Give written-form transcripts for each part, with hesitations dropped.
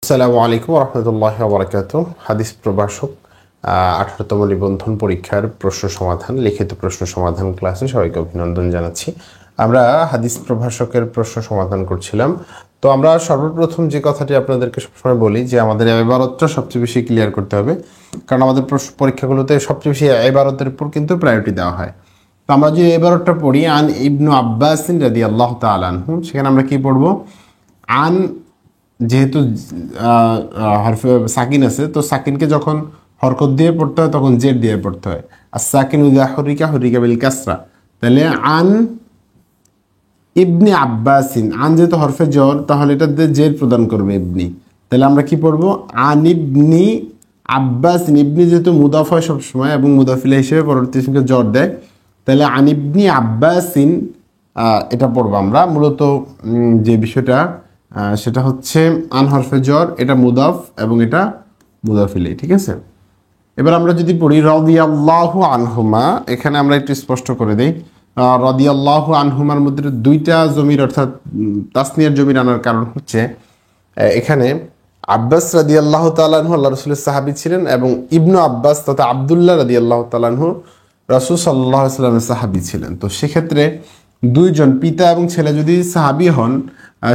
আসসালামু আলাইকুম রহমতুল্লাহ বারাকাতু। হাদিস প্রভাষক 18তম নিবন্ধন পরীক্ষার প্রশ্ন সমাধান, লিখিত প্রশ্ন সমাধান ক্লাসে সবাইকে অভিনন্দন জানাচ্ছি। আমরা হাদিস প্রভাষকের প্রশ্ন সমাধান করছিলাম। তো আমরা সর্বপ্রথম যে কথাটি আপনাদেরকে সবসময় বলি যে আমাদের ইবারতটা সবচেয়ে বেশি ক্লিয়ার করতে হবে, কারণ আমাদের পরীক্ষাগুলোতে সবচেয়ে বেশি ইবারতের উপর কিন্তু প্রায়োরিটি দেওয়া হয়। তো আমরা যে ইবারতটা পড়ি আন ইবনু আব্বাস রাদিয়াল্লাহু তাআলা আনহু, সেখানে আমরা কি পড়বো? আন, যেহেতু হরফে সাকিন আছে, তো সাকিনকে যখন হরকত দিয়ে পড়তে হয় তখন জের দিয়ে পড়তে হয়। আর সাকিন উদা হরিকা হরিকা বিল কাসরা, তাহলে আন ইবনি আব্বাসিন, আন যেহেতু হরফে জর, তাহলে এটা দিয়ে জের প্রদান করবে ইবনি। তাহলে আমরা কি পড়বো? আন ইবনি আব্বাসিন, ইবনি যেহেতু মুদাফ হয় সবসময় এবং মুদাফিলা হিসেবে পরবর্তী সঙ্গে জর দেয়, তাহলে আন ইবনি আব্বাসিন এটা পড়বো আমরা। মূলত যে বিষয়টা সেটা হচ্ছে আন হরফে জর, এটা মুদাফ এবং এটা মুদাফিলে, ঠিক আছে। এবার আমরা যদি পড়ি রাদিয়াল্লাহু আনহুমা, এখানে আমরা একটু স্পষ্ট করে দেই। রাদিয়াল্লাহু আনহুমার মধ্যে দুইটা জমির অর্থাৎ তাসনিয়ার জমির আনার কারণ হচ্ছে এখানে আব্বাস রাদিয়াল্লাহু তাআলা আনহু আল্লাহ রাসূলের সাহাবী ছিলেন এবং ইবনু আব্বাস তথা আব্দুল্লাহ রাদিয়াল্লাহু তাআলা আনহু রাসূল সাল্লাল্লাহু আলাইহি ওয়াসাল্লামের সাহাবী ছিলেন। তো সেক্ষেত্রে দুইজন পিতা এবং ছেলে যদি সাহাবী হন,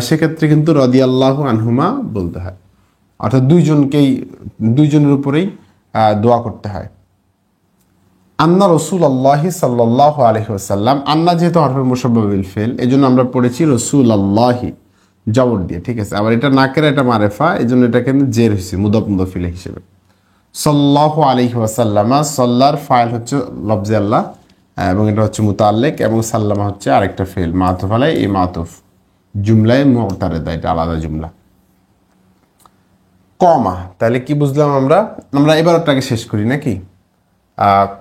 সেক্ষেত্রে কিন্তু রাদিয়াল্লাহু আনহুমা বলতে হয়, অর্থাৎ দুইজনের উপরেই দোয়া করতে হয়। আন্না রাসূলুল্লাহি সাল্লাল্লাহু আলাইহি ওয়াসাল্লাম, আন্না যেহেতু হরফে মুশাব্বাহ বিল ফিল, এজন্য আমরা পড়েছি রাসূলুল্লাহি জবর দিয়ে, ঠিক আছে। আবার এটা নাকেরা, এটা মারেফা, এজন্য এটা কিন্তু জের হয়েছে মুদাফ মুদাফিল হিসেবে। সাল্লাল্লাহু আলাইহি ওয়াসাল্লামা, সাল্লার ফাইল হচ্ছে লফজে আল্লাহ এবং এটা হচ্ছে মুতাল্লিক, এবং সাল্লামা হচ্ছে আরেকটা ফেল মাতুফ আলাই, এই মাতুফ জুমলায় মুতারেদা, এটা আলাদা জুমলা। কমা, তাহলে কি বুঝলাম আমরা? এবারটাকে শেষ করি নাকি?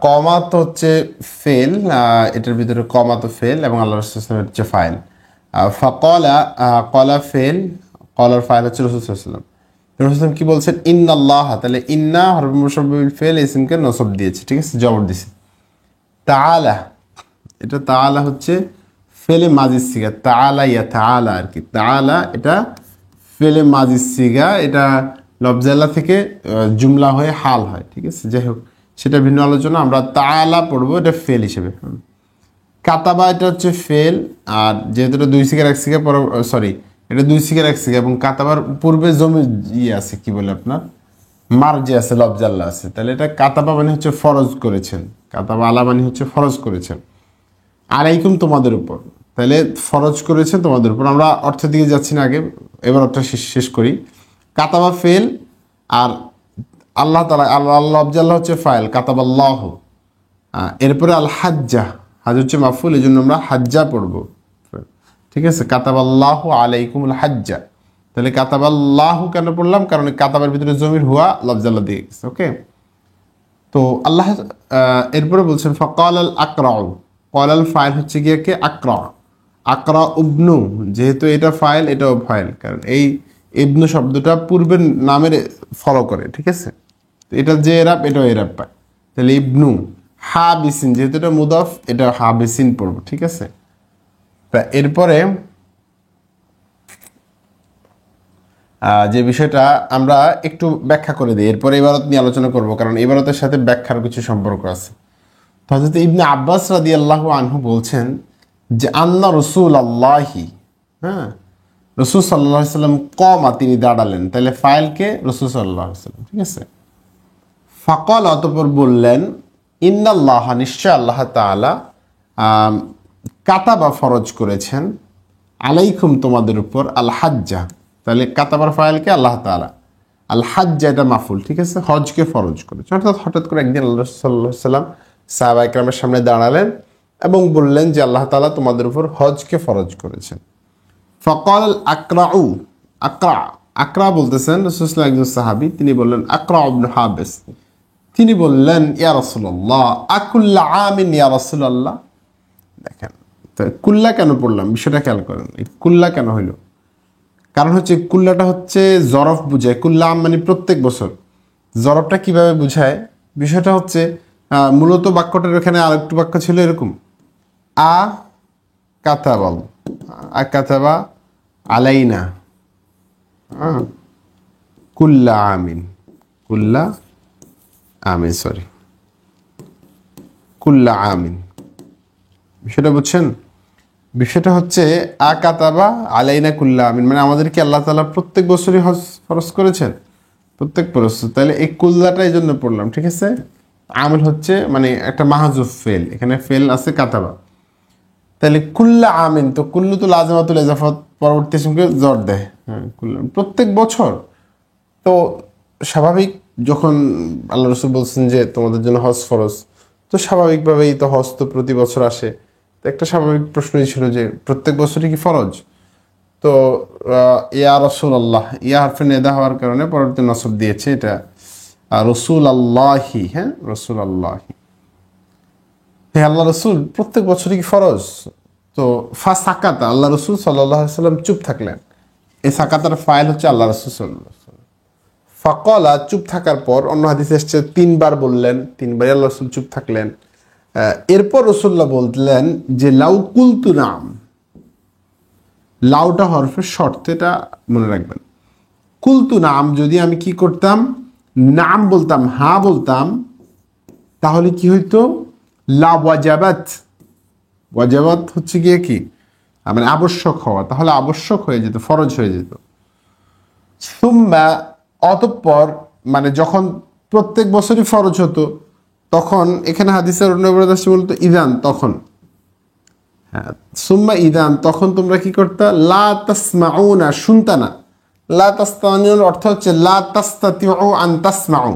কমা তো হচ্ছে ফেল, এটার ভিতরে কমা তো ফেল এবং আল্লাহ রাসূলের হচ্ছে ফাইল। ফাকালা, কলা ফেল, কলার ফাইল হচ্ছে রাসূল সাল্লাল্লাহু আলাইহি ওয়াসাল্লাম। রাসূল কি বলছেন? ইন্নাল্লাহ, তাহলে ইন্না হরফ মুশাব্বাহ বিল ফেল, ইসমকে নসব দিয়েছে, ঠিক আছে, জবর দিয়েছে। তাআলা, এটা তাআলা হচ্ছে ফেলে মাজির সিগা, তাআলা ইয়া তাআলা আর কি, তাআলা এটা ফেলে মাজির সিগা, এটা লফজাল্লাহ থেকে জুমলা হয়ে হাল হয়, ঠিক আছে। যাই হোক, সেটা ভিন্ন আলোচনা। আমরা তাআলা পড়বো, এটা ফেল হিসেবে। কাতাবা, এটা হচ্ছে ফেল, আর যেহেতু এটা দুই সিগার এক সিগা সরি, এটা দুই সিগার এক সিগা এবং কাতাবার পূর্বে জমি আছে, কি বলে আপনার মার্জে আছে, লফজাল্লাহ আছে, তাহলে এটা কাতাবা মানে হচ্ছে ফরজ করেছেন, কাতাবা আলা মানে হচ্ছে ফরজ করেছেন, আলাইকুম তোমাদের উপর, তাহলে ফরজ করেছেন তোমাদের উপর। আমরা অর্থের দিকে যাচ্ছি না, আগে এবার অর্থ শেষ করি। কাতাবা ফেল, আর আল্লাহ তাআলা, আল্লাহ লফজাল্লাহ হচ্ছে ফাইল, কাতাবাল্লাহ। এরপরে আল হাজ্জা, হাজ হচ্ছে মাফুল, এই জন্য আমরা হাজ্জা পড়বো, ঠিক আছে। কাতাবাল্লাহু আলাইকুমুল হাজ্জা, তাহলে কাতাবাল্লাহু কেন পড়লাম? কারণ কাতাবার ভিতরে জমির হুয়া লফজাল্লাহ দিয়ে গেছে, ওকে। তো আল্লাহ এরপরে বলছেন ফাকাল আল আকরাউ, কল আল ফাইল হচ্ছে গিয়ে কে? আকরা, আকরা উবনু, যেহেতু এটা ফাইল এটাও ফাইল, কারণ এই ইবনু শব্দটা পূর্বের নামের ফলো করে, ঠিক আছে। তো এটা যে এরাব, এটাও এরাব পায়, তাহলে ইবনু। হাবিসিন, যেহেতু এটা মুদাফ, এটা হাবিসিন পড়বো, ঠিক আছে। তা এরপরে যে বিষয়টা আমরা একটু ব্যাখ্যা করে দিই, এরপরে ইবারত নিয়ে আলোচনা করব, কারণ ইবারতের সাথে ব্যাখ্যার কিছু সম্পর্ক আছে। তো হযরত ইবনে আব্বাস রাদিয়াল্লাহু আনহু বলছেন যে আন্না রাসূলুল্লাহি, হ্যাঁ, রাসূল সাল্লাল্লাহু আলাইহি ওয়াসাল্লাম কমা, তিনি দাঁড়ালেন, তাহলে ফাইলকে রাসূল সাল্লাল্লাহু আলাইহি ওয়াসাল্লাম, ঠিক আছে। ফাকাল, অতঃপর বললেন, ইন্নাল্লাহ, নিশ্চয় আল্লাহ তাআলা কাতাবা ফরজ করেছেন, আলাইকুম তোমাদের উপর, আল হাজ্জা, তাহলে কাতাবার ফাইলকে আল্লাহ তাআলা, আল হাজ্জা এটা মাফুল, ঠিক আছে, হজকে ফরজ করেছে। অর্থাৎ হঠাৎ করে একদিন আল্লাহ সাল্লাল্লাহু আলাইহি ওয়াসাল্লাম সাহাবা ইকরামের সামনে দাঁড়ালেন এবং বললেন যে আল্লাহ তাআলা তোমাদের উপর হজকে ফরজ করেছেন। ফাকাল আকরাউ, আকরা, আকরা বলতেছেন রাসূলুল্লাহ সাল্লাল্লাহু আলাইহি ওয়াসাল্লাম, একজন সাহাবী, তিনি বললেন আকরা ইবনে হাবিস, তিনি বললেন ইয়া রাসূলুল্লাহ আকুল্লা আমিন ইয়া রাসূলুল্লাহ। দেখেন তো কুল্লা কেন পড়লাম, বিষয়টা খেয়াল করেন, এই কুল্লা কেন হইল? কারণ হচ্ছে কুল্লাটা হচ্ছে জরফ বুঝায়, কুল্লা আম মানে প্রত্যেক বছর। জরফটা কিভাবে বুঝায়? বিষয়টা হচ্ছে মূলত বাক্যটার এখানে আরেকটু বাক্য ছিল এরকম, আ কাতাবাল, আ কাতাবা আলাইনা, কুল্লা আমিন, কুল্লা আমিন, সরি, কুল্লা আমিন। বিষয়টা বুঝছেন? বিষয়টা হচ্ছে আকাতাবা আলাইনা কুল্লা আমিন, মানে আমাদেরকে আল্লাহ তাআলা প্রত্যেক বছরই হজ ফরজ করেছেন, প্রত্যেক বছর। তাহলে এই কুল্লাটা এই জন্য পড়লাম, ঠিক আছে। আমিল হচ্ছে মানে একটা মাহজুফ ফেল, এখানে ফেল আছে কাতাবা। তাহলে কুল্লা আমিন, তো কুল্লু তো লাজমাতুল ইজাফাত, পরবর্তী সঙ্গে জর দেয়। হ্যাঁ, কুল্লা প্রত্যেক বছর। তো স্বাভাবিক, যখন আল্লাহ রসুল বলছেন যে তোমাদের জন্য হজ ফরজ, তো স্বাভাবিকভাবেই তো হজ তো প্রতি বছর আসে। তো একটা স্বাভাবিক প্রশ্নই ছিল যে প্রত্যেক বছরই কি ফরজ? তো ইয়া রসুল আল্লাহ, ইয়া হরফে নেদা হওয়ার কারণে পরবর্তী নসব দিয়েছে এটা রসুল আল্লাহি। হ্যাঁ, রসুল আল্লাহি, হে আল্লাহ রসুল প্রত্যেক বছরই কি ফরজ? তো ফা সাকাতা, আল্লাহ রসুল সাল্লাল্লাহু আলাইহি সাল্লাম চুপ থাকলেন। এই সাকাতার ফাইল হচ্ছে আল্লাহ রসুল সাল্লাল্লাহু আলাইহি সাল্লাম। ফাকলা, চুপ থাকার পর, অন্য হাদিসে এসছে 3 বার বললেন, 3 বারই আল্লাহ রসুল চুপ থাকলেন। এরপর রসুল্লাহ বললেন যে লাউ কুলতু নাম, লাউটা হরফের শর্ত, এটা মনে রাখবেন। কুলতু নাম, যদি আমি কি করতাম, নাম বলতাম, হ্যাঁ বলতাম, তাহলে কি হইতো? লা ওয়াজাবাত, ওয়াজাবাত হচ্ছে গিয়ে কি, মানে আবশ্যক হওয়া, তাহলে আবশ্যক হয়ে যেত, ফরজ হয়ে যেত। সুম্মা, অতঃপর, মানে যখন প্রত্যেক বছরই ফরজ হতো, তখন এখানে হাদিসের অন্য আসছে বলতো ইদান, তখন। হ্যাঁ, সুম্মা ইদান, তখন তোমরা কি করতা? লা তাসমাউনা, শুনতা না। লা তাসমাউনের অর্থ হচ্ছে লা তাস্তাতিউ আন তাসমাউ,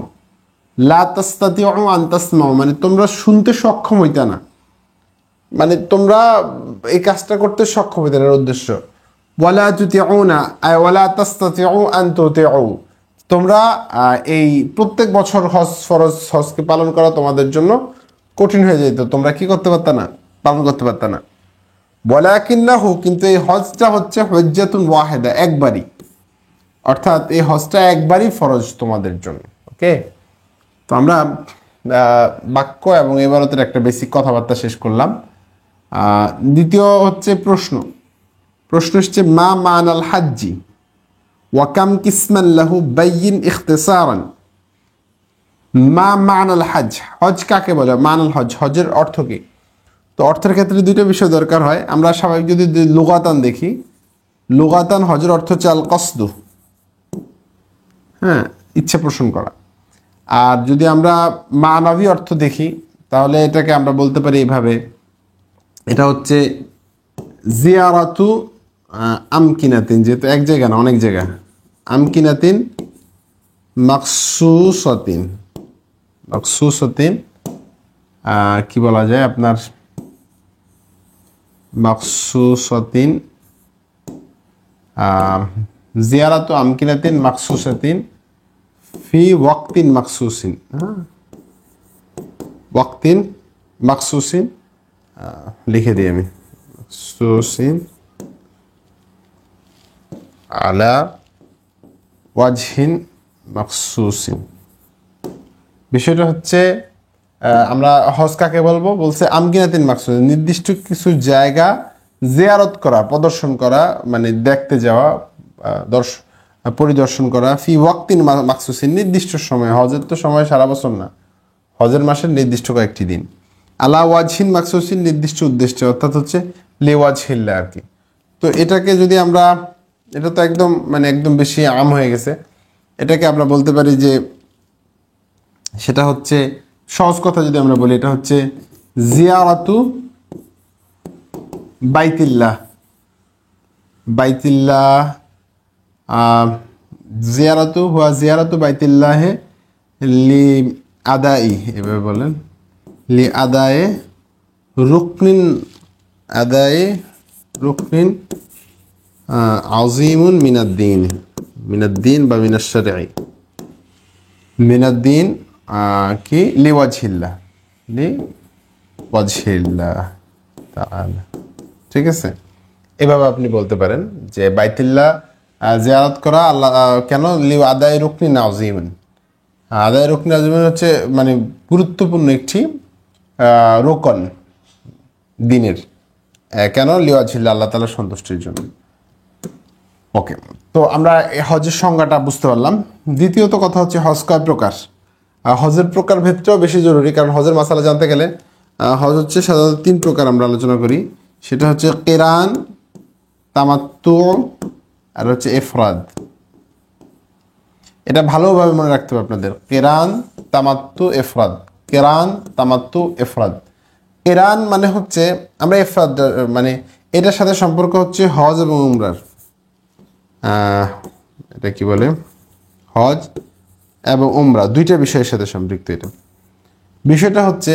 লা তাস্তাতিউ আন তাসমাউ, মানে তোমরা শুনতে সক্ষম হইতা না, মানে তোমরা এই কাজটা করতে সক্ষম হইতে না, এর উদ্দেশ্য। ওয়ালা তুতিউনা আই ওয়ালা তাস্তাতিউ আন তুতিউ, তোমরা এই প্রত্যেক বছর হজ ফরজ, হজকে পালন করা তোমাদের জন্য কঠিন হয়ে যেত, তোমরা কি করতে পারতা না, পালন করতে পারতা না। ওয়ালাকিন্নাহু, কিন্তু এই হজটা হচ্ছে হজ্জাতুন ওয়াহিদা, একবারই, অর্থাৎ এই হজটা একবারই ফরজ তোমাদের জন্য। ওকে, তো আমরা বাক্য এবং ইবারতের একটা বেসিক কথাবার্তা শেষ করলাম। দ্বিতীয় হচ্ছে প্রশ্ন। প্রশ্ন হচ্ছে মা মানাল হাজ্জি ওয়াকাম কিসমান লাহু বাইয়িন ইখতিসারান। মা মানাল হজ, হজ কাকে বলে? মানাল হজ, হজের অর্থ কি? তো অর্থের ক্ষেত্রে দুটো বিষয় দরকার হয়। আমরা স্বাভাবিক যদি লুগাতান দেখি, লুগাতান হজের অর্থ হচ্ছে আল কসদু, হ্যাঁ, ইচ্ছা পোষণ করা। আর যদি আমরা মানবী অর্থ দেখি, তাহলে এটাকে আমরা বলতে পারি এইভাবে, এটা হচ্ছে জিয়ারাতু আমকিনাতিন, যেহেতু এক জায়গা না, অনেক জায়গা, আমকিনাতিন মাকসুসাতিন, মাকসুসাতিন কি বলা যায় আপনার, মাকসুসাতিন, জিয়ারাতু আমকিনাতিন মাকসুসাতিন ফি ওয়াক্তিন মাকসুসিন, ওয়াক্তিন মাকসুসিন, লিখে দিই আমি, মাকসুসিন আলা ওয়াজহিন মাকসুসিন। বিষয়টা হচ্ছে আমরা হজ কাকে বলবো? বলছে আমকিনাতিন মাকসুসিন, নির্দিষ্ট কিছু জায়গা জিয়ারত করা, প্রদর্শন করা, মানে দেখতে যাওয়া, পরিদর্শন করা, ফি ওয়াক্তিন মাকসুসিন, নির্দিষ্ট সময়। হজের তো সময় সারা বছর না, হজের মাসের নির্দিষ্ট কয়েকটি দিন। আলা ওয়াজহিন মাকসুসিন, নির্দিষ্ট উদ্দেশ্যে, অর্থাৎ হচ্ছে লেওয়াজহিল্লা আর কি। তো এটাকে যদি আমরা, এটা তো একদম মানে একদম বেশি আম হয়ে গেছে, এটাকে আমরা বলতে পারি যে সেটা হচ্ছে, সহজ কথা যদি আমরা বলি, এটা হচ্ছে জিয়ারাতু বাইতিল্লাহ, বাইতিল্লাহ, জিয়ারাতু হুয়া জিয়ারাতু বাইতিল্লাহে লি আদাই, এভাবে বলেন, লি আদায়ে রুকনিন, আদায়ে রুকনিন আজিমুন মিনাদ্দিন, মিনাদ্দিন বা মিনাশ-শরঈ, মিনাদ্দিন কি লিওয়াজহিল্লাহ, লিওয়াজহিল্লাহ তাআলা, ঠিক আছে। এভাবে আপনি বলতে পারেন যে বাইতুল্লাহ জিয়ারত করা আল্লাহ কেন, লি আদায় রুকনিন আযীমান, আদায় রুকনিন আযীমান হচ্ছে মানে গুরুত্বপূর্ণ একটি রোকন দিনের, কেন? লিওয়াজহিল্লাহ, আল্লাহ তাআলার সন্তুষ্টির জন্য। ওকে, তো আমরা হজের সংজ্ঞাটা বুঝতে পারলাম। দ্বিতীয়ত কথা হচ্ছে হজ কয় প্রকার। হজের প্রকার ভেদটাও বেশি জরুরি, কারণ হজের মাসালা জানতে গেলে হজ হচ্ছে সাধারণত 3 প্রকার আমরা আলোচনা করি। সেটা হচ্ছে কিরান, তামাত্তু আর হচ্ছে ইফরাদ। এটা ভালোভাবে মনে রাখতে হবে আপনাদের, কিরান, তামাত্তু, ইফরাদ। কিরান, তামাত্তু, ইফরাদ। কিরান মানে হচ্ছে আমরা ইফরাদ মানে এটার সাথে সম্পর্ক হচ্ছে হজ এবং উমরার, এটা কি বলে, হজ এবং উমরা দুইটা বিষয়ের সাথে সম্পৃক্ত। এটা বিষয়টা হচ্ছে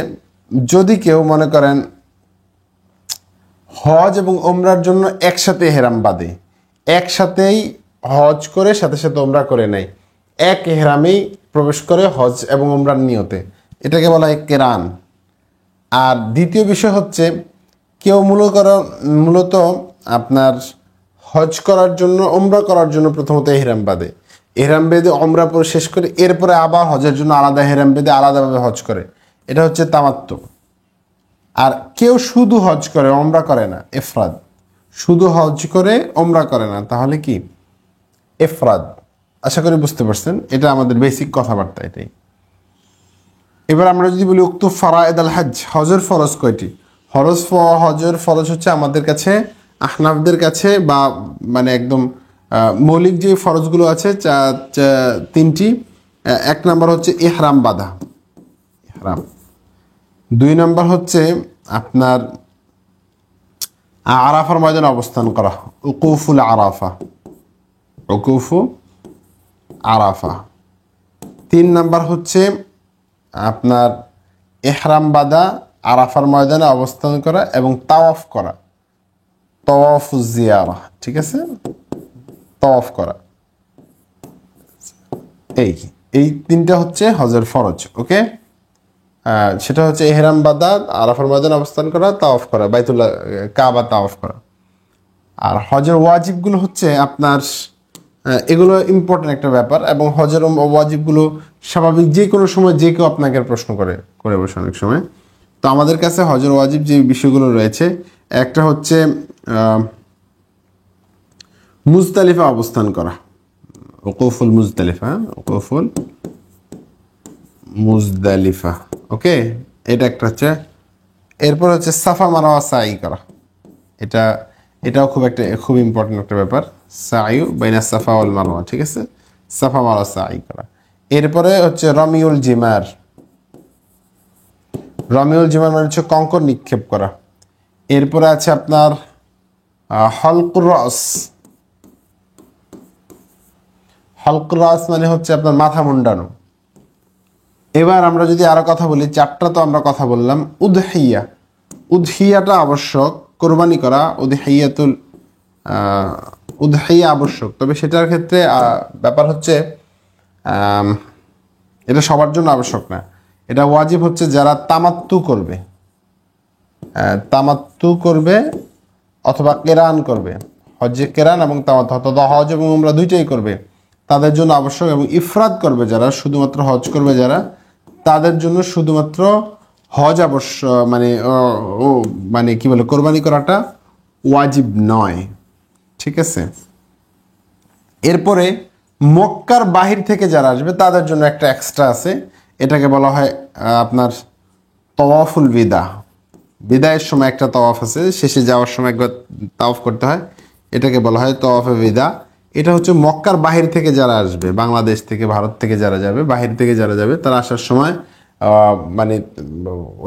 যদি কেউ মনে করেন হজ এবং উমরার জন্য একসাথে এহরাম বাঁধে, একসাথেই হজ করে সাথে সাথে উমরা করে নেয়, এক এহরামেই প্রবেশ করে হজ এবং উমরার নিয়তে, এটাকে বলা হয় কিরান। আর দ্বিতীয় বিষয় হচ্ছে কেউ মূলত আপনার হজ করার জন্য, উমরা করার জন্য প্রথমত এহরাম বাঁধে, এহরাম বেঁধে উমরা পরে শেষ করে এরপরে আবার হজের জন্য আলাদা এহরাম বেঁধে আলাদাভাবে হজ করে, এটা হচ্ছে তামাত্তু। আর কেউ শুধু হজ করে উমরা করে না, ইফরাদ। শুধু হজ করে উমরা করে না, তাহলে কি ইফরাদ। আশা করি বুঝতে পারছেন, এটা আমাদের বেসিক কথাবার্তা এটাই। এবার আমরা যদি বলি উক্ত ফারায়েদ আল হজ, হজের ফরজ কয়টি? হজের ফরজ হচ্ছে আমাদের কাছে, আহনাফদের কাছে, বা মানে একদম মৌলিক যে ফরজগুলো আছে 3টি। 1 নম্বর হচ্ছে ইহরাম বাঁধা, ইহরাম। 2 নম্বর হচ্ছে আপনার আরাফার ময়দানে অবস্থান করা, উকুফুল আরাফা, উকুফু আরাফা। 3 নম্বর হচ্ছে আপনার ইহরাম বাঁধা, আরাফার ময়দানে অবস্থান করা এবং তাওয়াফ করা, তাওয়াফুজ জিয়ারা, ঠিক আছে, তাওয়াফ করা। এই 3টা হচ্ছে হজের ফরজ। ওকে, সেটা হচ্ছে ইহরাম বাঁধা, আরাফার ময়দানে অবস্থান করা, তাওয়াফ করা, বাইতুল্লাহ কাবা তাওয়াফ করা। আর হজের ওয়াজিবগুলো হচ্ছে আপনার, এগুলো ইম্পর্টেন্ট একটা ব্যাপার, এবং হজের ওয়াজিবগুলো স্বাভাবিক যে কোনো সময় যে কেউ আপনাকে প্রশ্ন করে বসে অনেক সময়। তো আমাদের কাছে হজের ওয়াজিব যে বিষয়গুলো রয়েছে, একটা হচ্ছে মুজদালিফা অবস্থান করা, ওকুফুল মুজদালিফা, ওকুফুল মুজদালিফা। ওকে, এটা একটা হচ্ছে। এরপর হচ্ছে সাফা মারওয়া সাই করা, এটাও খুব ইম্পর্টেন্ট একটা ব্যাপার, সাইউ বাইনা সাফা ওয়াল মারওয়া, ঠিক আছে, সাফা মারওয়া সাই করা। এরপরে হচ্ছে রমিউল জিমার, রমিউল জিমার মানে হচ্ছে কঙ্কর নিক্ষেপ করা। এরপরে আছে আপনার হলকুর রস, হলকুর রস মানে হচ্ছে আপনার মাথা মুন্ডানো। এবার আমরা যদি আরো কথা বলি, 4টা তো আমরা কথা বললাম। উদহিয়া, উদহিয়াটা আবশ্যক, কোরবানি করা, উদহিয়া আবশ্যক। তবে সেটার ক্ষেত্রে ব্যাপার হচ্ছে এটা সবার জন্য আবশ্যক না, এটা ওয়াজিব হচ্ছে যারা তামাত্তু করবে, তামাত্তু করবে অথবা কেরান করবে, হজ্জে কেরান এবং তামাত্তু, অথবা হজ এবং উমরা দুইটাই করবে, তাদের জন্য আবশ্যক। এবং ইফরাদ করবে যারা, শুধুমাত্র হজ করবে যারা, তাদের জন্য শুধুমাত্র হজ আবশ্যক, মানে কি বলে, কোরবানি করাটা ওয়াজিব নয়, ঠিক আছে। এরপরে মক্কার বাহির থেকে যারা আসবে তাদের জন্য একটা এক্সট্রা আছে, এটাকে বলা হয় আপনার তাওয়াফুল বিদা। বিদায়ের সময় একটা তাওয়াফ আছে, শেষে যাওয়ার সময় একবার তাওয়াফ করতে হয়, এটাকে বলা হয় তাওয়াফে বিদা। এটা হচ্ছে মক্কার বাহির থেকে যারা আসবে, বাংলাদেশ থেকে, ভারত থেকে যারা যাবে, বাহির থেকে যারা যাবে, তারা আসার সময় মানে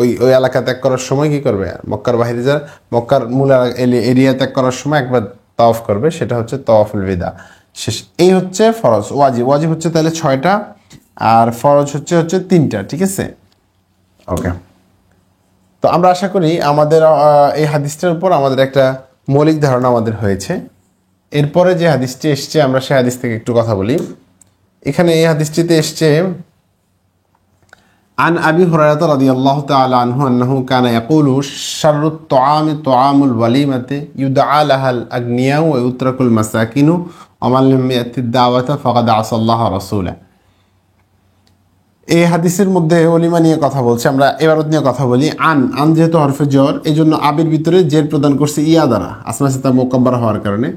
ওই এলাকা ত্যাগ করার সময় কি করবে, মক্কার বাহিরে যারা, মক্কার মূল এরিয়া ত্যাগ করার সময় একবার তাওয়াফ করবে, সেটা হচ্ছে তাওয়াফুল বিদা। শেষ। এই হচ্ছে ফরজ। ওয়াজিব হচ্ছে তাহলে 6টা, আর ফরজ হচ্ছে 3টা, ঠিক আছে। ওকে, তো আমরা আশা করি আমাদের এই হাদিসটার উপর আমাদের একটা মৌলিক ধারণা আমাদের হয়েছে। এরপরে যে হাদিসটি এসছে আমরা সেই হাদিস থেকে একটু কথা বলি। এখানে এই হাদিসটিতে এসছে عن أبي هريرة رضي الله تعالى عنه أنه كان يقول شر الطعام طعام الوليمة يدعى لها الأغنياء ويترك المساكين ومن لم يأتي الدعوة فقد عصى الله ورسوله। এই হাদিসের মধ্যে ওলিমা নিয়ে কথা বলছে, আমরা এবারত নিয়ে কথা বলি। আন যেহেতু হরফে জ্বর, এই জন্য আবির ভিতরে জের প্রদান করছে ইয়া দ্বারা, আসমা সিতা মুকাব্বার হওয়ার কারণে।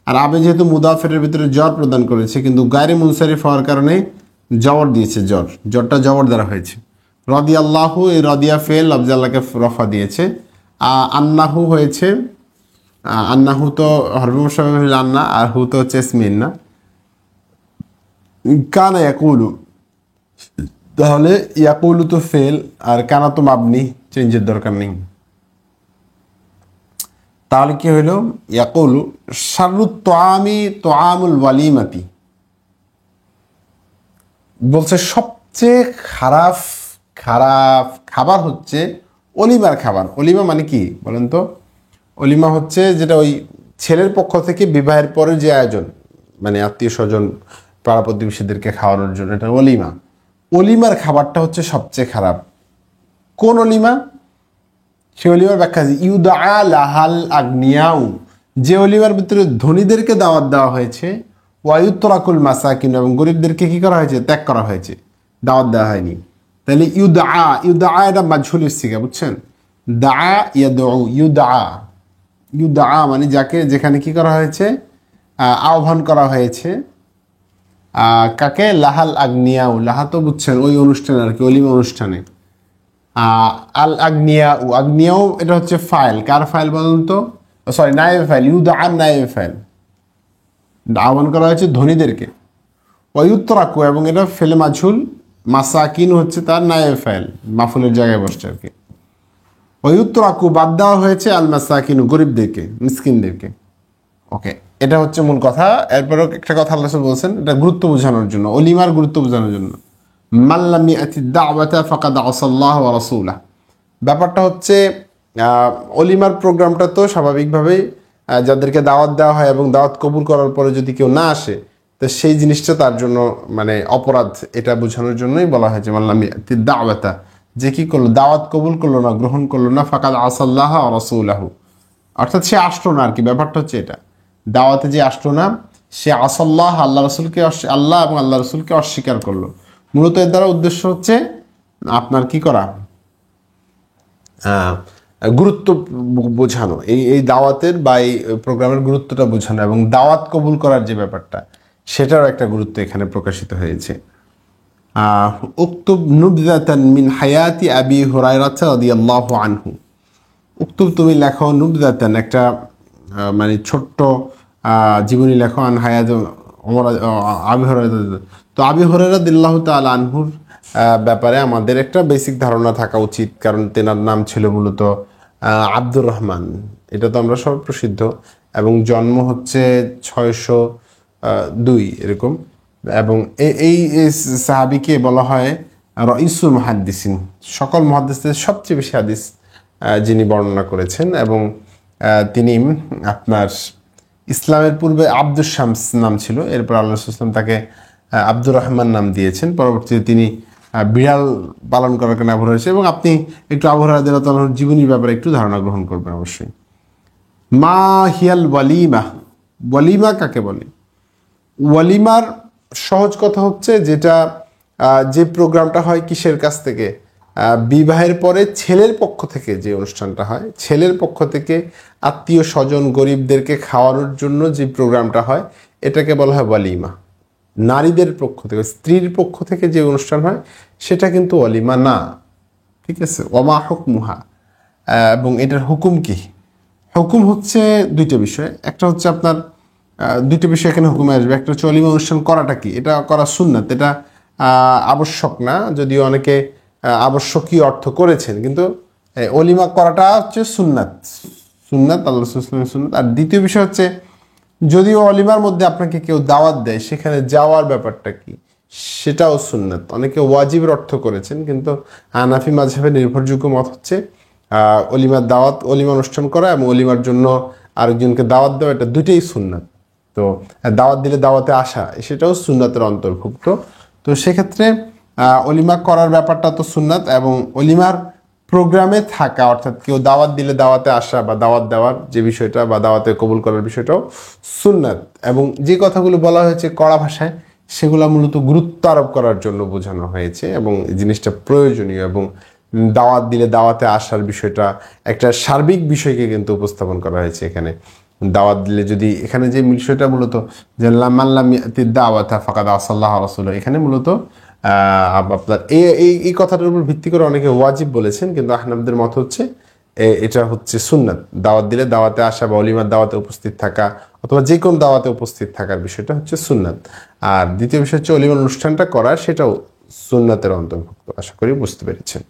আর আবে যেহেতু মুদাফের ভিতরে জ্বর প্রদান করেছে, কিন্তু গায়রে মুনসারিফ হওয়ার কারণে জবর দিয়েছে, জ্বরটা জবর দ্বারা হয়েছে। রদিয়াল্লাহু, এই রদিয়া ফেল লফজ আল্লাহকে রফা দিয়েছে। আন্নাহু হয়েছে, আন্নাহু তো হরফ আন্না, আর হু তো হচ্ছে ইসমিন না। কানা ইয়াকুলু, তাহলে ইয়াকুলু তো ফেল আর কানা তো মাবনি, চেঞ্জের দরকার নেই। তাহলে কি হইল? ইয়াকুলু শাররুত তোয়ামি তোয়ামুল ওয়ালিমাতি, বলছে সবচেয়ে খারাপ খাবার হচ্ছে অলিমার খাবার। অলিমা মানে কি বলেন তো? অলিমা হচ্ছে যেটা ওই ছেলের পক্ষ থেকে বিবাহের পরে যে আয়োজন, মানে আত্মীয় স্বজন পাড়া প্রতিবেশীদেরকে খাওয়ানোর জন্য, এটা অলিমা। অলিমার খাবারটা হচ্ছে সবচেয়ে খারাপ। কোন অলিমা? সে অলিমার ব্যাখ্যা ইউদা লাহাল আগনিয়াউ, যে অলিমার ভিতরে ধনীদেরকে দাওয়াত দেওয়া হয়েছে, ওয়ায়ুতরাকুল মাসাকিন, এবং গরিবদেরকে কি করা হয়েছে? ত্যাগ করা হয়েছে, দাওয়াত দেওয়া হয়নি। তাহলে ইউদা এটা মাজহুলের সিগা, বুঝছেন? দা ইয়াদউ, ইউদা মানে যাকে, যেখানে কি করা হয়েছে? আহ্বান করা হয়েছে। কাকে? লাহাল আগনিয়াউ, লাহা তো বুঝছেন ওই অনুষ্ঠানে আর কি, অলিমা অনুষ্ঠানে। আল আগনিয়াউ এটা হচ্ছে ফাইল। কার ফাইল বলুন তো? সরি, নায়েবে ফাইল। ইউদা নায়েবে ফাইল, আহ্বান করা হয়েছে ধনীদেরকে। ওয়ুতরাকু, এবং এটা ফেলে মাজহুল। মাসাকিন হচ্ছে তার নায়েবে ফাইল, মাফুলের জায়গায় বসছে আর কি। ওয়ুতরাকু, বাদ দেওয়া হয়েছে আল মাসাকিন, গরিবদেরকে, মিসকিনদেরকে। ওকে, এটা হচ্ছে মূল কথা। এরপরও একটা কথা আল্লাহ বলছেন, এটা গুরুত্ব বোঝানোর জন্য, অলিমার গুরুত্ব বোঝানোর জন্য। মাল্লাম ইয়াতি দাওয়াতা ফাকাদ আসাল্লাহ ওয়া রাসূলাহ। ব্যাপারটা হচ্ছে অলিমার প্রোগ্রামটা তো স্বাভাবিকভাবেই যাদেরকে দাওয়াত দেওয়া হয় এবং দাওয়াত কবুল করার পরে যদি কেউ না আসে, তো সেই জিনিসটা তার জন্য মানে অপরাধ, এটা বোঝানোর জন্যই বলা হয়েছে মাল্লাম ইয়াতি দাওয়াতা, যে কি করলো? দাওয়াত কবুল করলো না, গ্রহণ করলো না। ফাকাদ আসাল্লাহ ওয়া রাসূলাহু, অর্থাৎ সে আসলো না আর কি। ব্যাপারটা হচ্ছে এটা, দাওয়াতে যে আসলো না, সে আসাল্লাহ, আল্লাহ রসুলকে, আল্লাহ এবং আল্লাহ রসুলকে অস্বীকার করলো। মূলত এর দ্বারা উদ্দেশ্য হচ্ছে আপনার কি করা? গুরুত্ব বোঝানো, এই দাওয়াতের বা এই প্রোগ্রামের গুরুত্বটা বোঝানো, এবং দাওয়াত কবুল করার যে ব্যাপারটা, সেটারও একটা গুরুত্ব এখানে প্রকাশিত হয়েছে। উক্তুব নুবযাতান মিন হায়াতি আবি হুরায়রা রাদিয়াল্লাহু আনহু। উক্তুব, তুমি লেখো, নুবযাতান একটা মানে ছোট্ট জীবনী লেখো, আন হায়াত আবি হুরায়রা। তো আবি হুরায়রা রাদিয়াল্লাহু তাআলা আনহুর ব্যাপারে আমাদের একটা বেসিক ধারণা থাকা উচিত, কারণ তেনার নাম ছিল মূলত আব্দুর রহমান। এটা তো আমরা সব প্রসিদ্ধ, এবং জন্ম হচ্ছে 602 এরকম। এবং এই সাহাবিকে বলা হয় রাইসুল মুহাদ্দিসিন, সকল মুহাদ্দিসদের সবচেয়ে বেশি হাদিস যিনি বর্ণনা করেছেন। এবং তিনি আপনার ইসলামের পূর্বে আব্দুস শামস নাম ছিল, এরপর আল্লাহ রাসূল সাল্লাল্লাহু আলাইহি ওয়াসাল্লাম তাকে আব্দুর রহমান নাম দিয়েছেন। পরবর্তীতে তিনি বিড়াল পালন করার কারণে আবু হুরায়রা, এবং আপনি একটু আবু হুরায়রা রাদিয়াল্লাহু তাআলার জীবনীর ব্যাপারে একটু ধারণা গ্রহণ করবেন অবশ্যই। মা হিয়াল ওয়ালিমা, ওয়ালিমা কাকে বলে? ওয়ালিমার সহজ কথা হচ্ছে যেটা যে প্রোগ্রামটা হয় কিসের কাছ থেকে? বিবাহের পরে ছেলের পক্ষ থেকে যে অনুষ্ঠানটা হয়, ছেলের পক্ষ থেকে আত্মীয় স্বজন গরিবদেরকে খাওয়ানোর জন্য যে প্রোগ্রামটা হয়, এটাকে বলা হয় ওয়ালিমা। নারীদের পক্ষ থেকে, স্ত্রীর পক্ষ থেকে যে অনুষ্ঠান হয়, সেটা কিন্তু ওয়ালিমা না, ঠিক আছে? ওমা হুকমুহা, এবং এটার হুকুম কি? হুকুম হচ্ছে দুইটা বিষয়। একটা হচ্ছে আপনার দুইটা বিষয় এখানে হুকুমে আসবে। একটা হচ্ছে ওয়ালিমা অনুষ্ঠান করাটা কি, এটা করা সুন্নাত, এটা আবশ্যক না, যদিও অনেকে আবশ্যকীয় অর্থ করেছেন, কিন্তু ওলিমা করাটা হচ্ছে সুন্নাত, আল্লাহ রাসূলের সুন্নাত। আর দ্বিতীয় বিষয় হচ্ছে, যদিও অলিমার মধ্যে আপনাকে কেউ দাওয়াত দেয়, সেখানে যাওয়ার ব্যাপারটা কি, সেটাও সুন্নাত। অনেকে ওয়াজিবের অর্থ করেছেন, কিন্তু হানাফি মাযহাবের নির্ভরযোগ্য মত হচ্ছে অলিমার দাওয়াত, অলিমা অনুষ্ঠান করা এবং অলিমার জন্য আরেকজনকে দাওয়াত দেওয়া, এটা দুইটাই সুন্নাত। তো দাওয়াত দিলে দাওয়াতে আসা, সেটাও সুন্নাতের অন্তর্ভুক্ত। তো সেক্ষেত্রে অলিমা করার ব্যাপারটা তো সুন্নাত, এবং অলিমার প্রোগ্রামে থাকা, অর্থাৎ কেউ দাওয়াত দিলে দাওয়াতে আসা বা দাওয়াত দেওয়ার যে বিষয়টা বা দাওয়াতে কবুল করার বিষয়টাও সুন্নাত। এবং যে কথাগুলো বলা হয়েছে কড়া ভাষায়, সেগুলো মূলত গুরুত্ব আরোপ করার জন্য বোঝানো হয়েছে, এবং জিনিসটা প্রয়োজনীয়। এবং দাওয়াত দিলে দাওয়াতে আসার বিষয়টা একটা সার্বিক বিষয়কে কিন্তু উপস্থাপন করা হয়েছে এখানে। দাওয়াত দিলে যদি, এখানে যে বিষয়টা মূলত যে লাম ইয়াতি দাওয়াতা ফাকাদ আসাল্লাহ রাসূলুহু, এখানে মূলত আপনার এই কথাটার উপর ভিত্তি করে অনেকে ওয়াজিব বলেছেন, কিন্তু আহনাফদের মত হচ্ছে এটা হচ্ছে সুন্নাত। দাওয়াত দিলে দাওয়াতে আসা বা অলিমার দাওয়াতে উপস্থিত থাকা অথবা যে কোনো দাওয়াতে উপস্থিত থাকার বিষয়টা হচ্ছে সুন্নাত। আর দ্বিতীয় বিষয় হচ্ছে অলিমার অনুষ্ঠানটা করা, সেটাও সুন্নাতের অন্তর্ভুক্ত। আশা করি বুঝতে পেরেছেন।